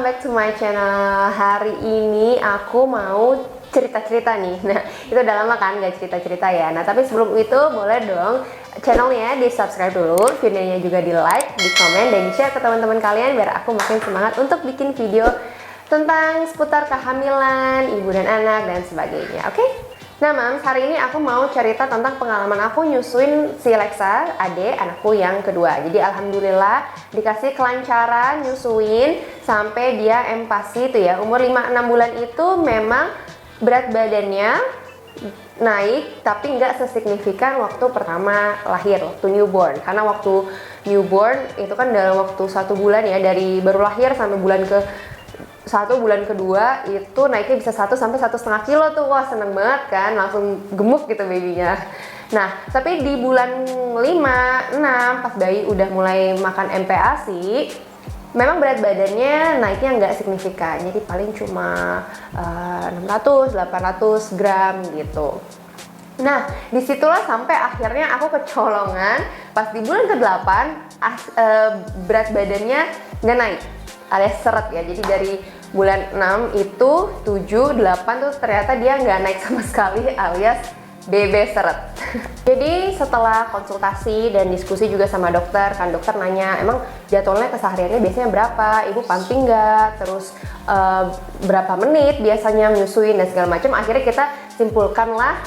back to my channel. Hari ini aku mau cerita-cerita nih. Nah, itu udah lama kan gak cerita-cerita ya. Nah, tapi sebelum itu boleh dong channelnya di subscribe dulu, videonya juga di like, di komen, dan di share ke teman-teman kalian biar aku makin semangat untuk bikin video tentang seputar kehamilan, ibu dan anak, dan sebagainya. Oke? Nah, Mams, hari ini aku mau cerita tentang pengalaman aku nyusuin si Lexa, adik anakku yang kedua. Jadi alhamdulillah dikasih kelancaran nyusuin sampai dia empasi itu ya. Umur 5-6 bulan itu memang berat badannya naik, tapi nggak sesignifikan waktu pertama lahir, waktu newborn. Karena waktu newborn itu kan dalam waktu 1 bulan ya, dari baru lahir sampai bulan bulan kedua itu naiknya bisa 1 sampai 1,5 kilo tuh. Wah, seneng banget kan, langsung gemuk gitu babynya. Nah, tapi di bulan 5-6 pas bayi udah mulai makan MPASI, memang berat badannya naiknya nggak signifikan, jadi paling cuma 600-800 gram gitu. Nah, disitulah sampai akhirnya aku kecolongan pas di bulan ke-8 berat badannya nggak naik, alias seret ya. Jadi dari bulan 6 itu 7, 8 tuh ternyata dia nggak naik sama sekali, alias BB seret. Jadi setelah konsultasi dan diskusi juga sama dokter, kan dokter nanya emang jadwalnya kesehariannya biasanya berapa, ibu pumping nggak, terus berapa menit biasanya menyusuin dan segala macam. Akhirnya kita simpulkanlah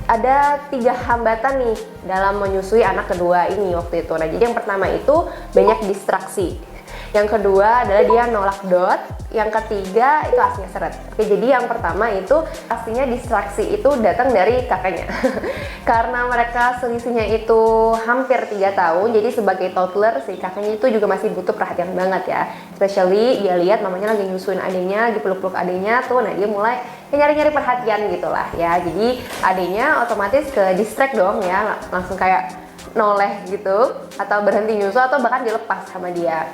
ada 3 hambatan nih dalam menyusui anak kedua ini waktu itu. Nah, jadi yang pertama itu banyak distraksi. Yang kedua adalah dia nolak DOT. Yang ketiga itu asinya seret. Oke, jadi yang pertama itu pastinya distraksi itu datang dari kakaknya. Karena mereka selisihnya itu hampir 3 tahun, jadi sebagai toddler si kakaknya itu juga masih butuh perhatian banget ya. Especially dia lihat mamanya lagi nyusuin adiknya, lagi peluk-peluk adiknya tuh, nah dia mulai nyari-nyari perhatian gitulah ya. Jadi adiknya otomatis ke distract dong ya, langsung kayak noleh gitu, atau berhenti nyusu, atau bahkan dilepas sama dia.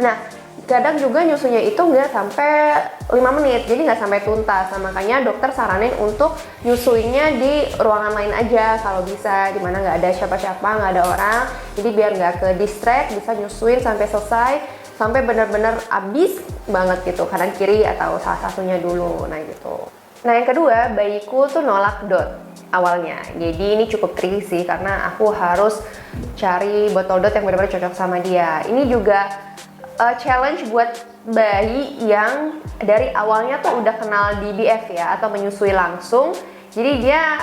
Nah, kadang juga nyusunya itu nggak sampai 5 menit, jadi nggak sampai tuntas. Nah, makanya dokter saranin untuk nyusuinnya di ruangan lain aja kalau bisa, dimana nggak ada siapa-siapa, nggak ada orang. Jadi biar nggak ke distract, bisa nyusuin sampai selesai, sampai benar-benar abis banget gitu, kanan kiri atau salah satunya dulu. Nah gitu. Nah, yang kedua, bayiku tuh nolak DOT awalnya. Jadi ini cukup tricky sih, karena aku harus cari botol DOT yang benar-benar cocok sama dia. Ini juga challenge buat bayi yang dari awalnya tuh udah kenal DBF ya, atau menyusui langsung. Jadi dia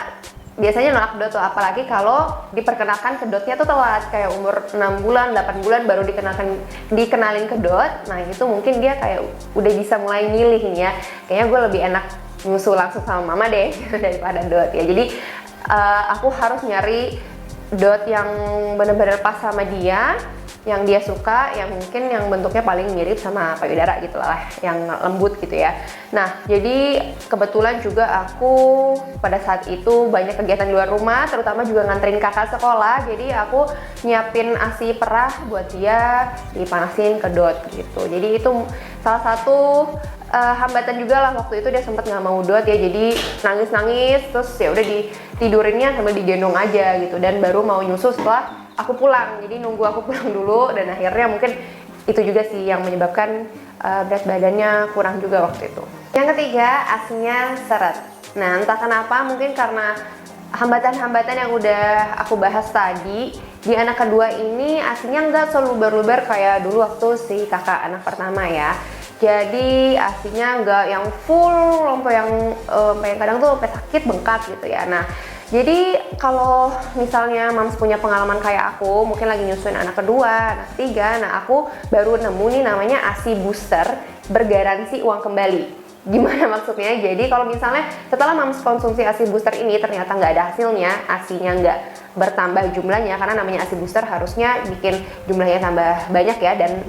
biasanya nolak DOT tuh, apalagi kalau diperkenalkan ke DOT-nya tuh telat, kayak umur 6 bulan, 8 bulan baru dikenalin ke DOT. Nah, itu mungkin dia kayak udah bisa mulai milih nih ya, kayaknya gue lebih enak nyusu langsung sama mama deh daripada DOT ya. Jadi aku harus nyari DOT yang bener-bener pas sama dia, yang dia suka, yang mungkin yang bentuknya paling mirip sama payudara gitu lah, yang lembut gitu ya. Nah, jadi kebetulan juga aku pada saat itu banyak kegiatan di luar rumah, terutama juga nganterin kakak sekolah. Jadi aku nyiapin ASI perah buat dia dipanasin ke DOT gitu. Jadi itu salah satu hambatan juga lah, waktu itu dia sempat nggak mau DOT ya, jadi nangis-nangis, terus ya udah ditidurinnya sambil digendong aja gitu, dan baru mau nyusu setelah aku pulang. Jadi nunggu aku pulang dulu, dan akhirnya mungkin itu juga sih yang menyebabkan berat badannya kurang juga waktu itu. Yang ketiga, asinya seret. Nah, entah kenapa, mungkin karena hambatan-hambatan yang udah aku bahas tadi, di anak kedua ini asinya nggak seluber-luber kayak dulu waktu si kakak anak pertama ya. Jadi asinya nggak yang full sampai yang kadang tuh sampai sakit bengkak gitu ya. Nah, jadi kalau misalnya Mams punya pengalaman kayak aku, mungkin lagi nyusuin anak kedua, anak ketiga, nah aku baru nemu nih namanya ASI booster bergaransi uang kembali. Gimana maksudnya? Jadi kalau misalnya setelah Mams konsumsi ASI booster ini ternyata nggak ada hasilnya, ASI-nya nggak bertambah jumlahnya, karena namanya ASI booster harusnya bikin jumlahnya tambah banyak ya, dan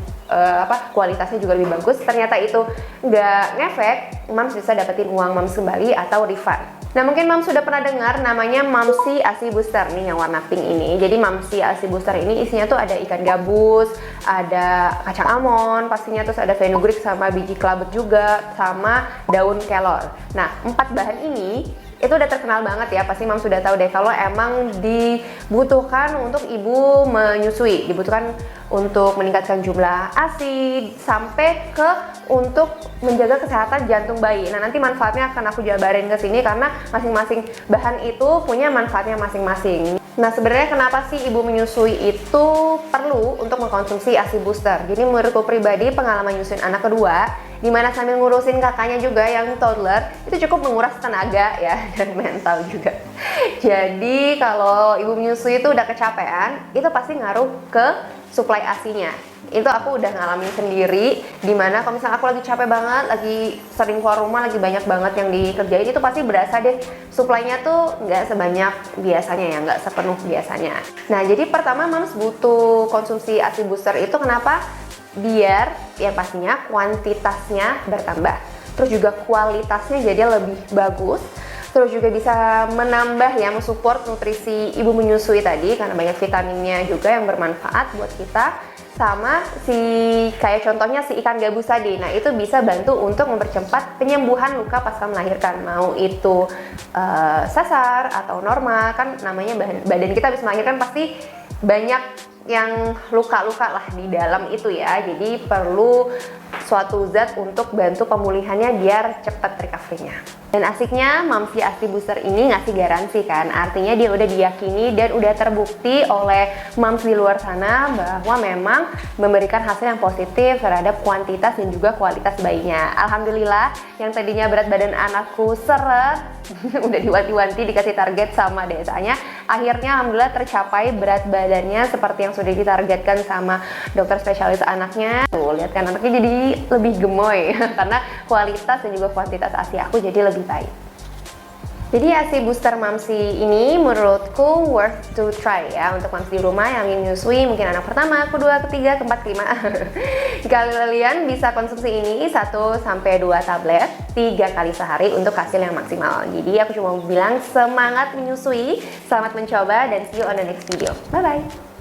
kualitasnya juga lebih bagus. Ternyata itu nggak ngefek, Mams bisa dapetin uang Mams kembali atau refund. Nah, mungkin Mams sudah pernah dengar namanya Mamsi ASI Booster nih yang warna pink ini. Jadi Mamsi ASI Booster ini isinya tuh ada ikan gabus, ada kacang almond pastinya, terus ada fenugreek sama biji kelabut juga, sama daun kelor. Nah, 4 bahan ini itu udah terkenal banget ya, pasti Mam sudah tahu deh kalau emang dibutuhkan untuk ibu menyusui, dibutuhkan untuk meningkatkan jumlah ASI sampai ke untuk menjaga kesehatan jantung bayi. Nah, nanti manfaatnya akan aku jabarin ke sini karena masing-masing bahan itu punya manfaatnya masing-masing. Nah, sebenarnya kenapa sih ibu menyusui itu perlu untuk mengkonsumsi ASI booster? Jadi menurutku pribadi, pengalaman nyusuin anak kedua dimana sambil ngurusin kakaknya juga yang toddler itu cukup menguras tenaga ya dan mental juga. Jadi kalau ibu menyusui itu udah kecapean, itu pasti ngaruh ke suplai ASI-nya. Itu aku udah ngalamin sendiri, dimana kalau misalnya aku lagi capek banget, lagi sering keluar rumah, lagi banyak banget yang dikerjain, itu pasti berasa deh suplainya tuh nggak sebanyak biasanya ya, nggak sepenuh biasanya. Nah, jadi pertama Mams butuh konsumsi ASI booster itu kenapa? Biar yang pastinya kuantitasnya bertambah, terus juga kualitasnya jadi lebih bagus, terus juga bisa menambah ya, mensupport nutrisi ibu menyusui tadi karena banyak vitaminnya juga yang bermanfaat buat kita. Sama si kayak contohnya si ikan gabus tadi, nah itu bisa bantu untuk mempercepat penyembuhan luka pasca melahirkan, mau itu sesar atau normal, kan namanya badan kita habis melahirkan pasti banyak yang luka-luka lah di dalam itu ya, jadi perlu suatu zat untuk bantu pemulihannya biar cepat recovery-nya. Dan asiknya Mamsi ASI Booster ini ngasih garansi kan, artinya dia udah diyakini dan udah terbukti oleh Mams di luar sana bahwa memang memberikan hasil yang positif terhadap kuantitas dan juga kualitas bayinya. Alhamdulillah, yang tadinya berat badan anakku seret, udah diwanti-wanti dikasih target sama desanya, akhirnya alhamdulillah tercapai berat badannya seperti yang sudah ditargetkan sama dokter spesialis anaknya. Tuh, lihat kan anaknya jadi lebih gemoy karena kualitas dan juga kuantitas ASI aku jadi lebih baik. Jadi ASI Booster Mamsi ini menurutku worth to try ya untuk Mamsi di rumah yang ingin menyusui mungkin anak pertama, kedua, ketiga, keempat, kelima. Kalian bisa konsumsi ini 1-2 tablet 3 kali sehari untuk hasil yang maksimal. Jadi aku cuma mau bilang semangat menyusui, selamat mencoba dan see you on the next video. Bye bye.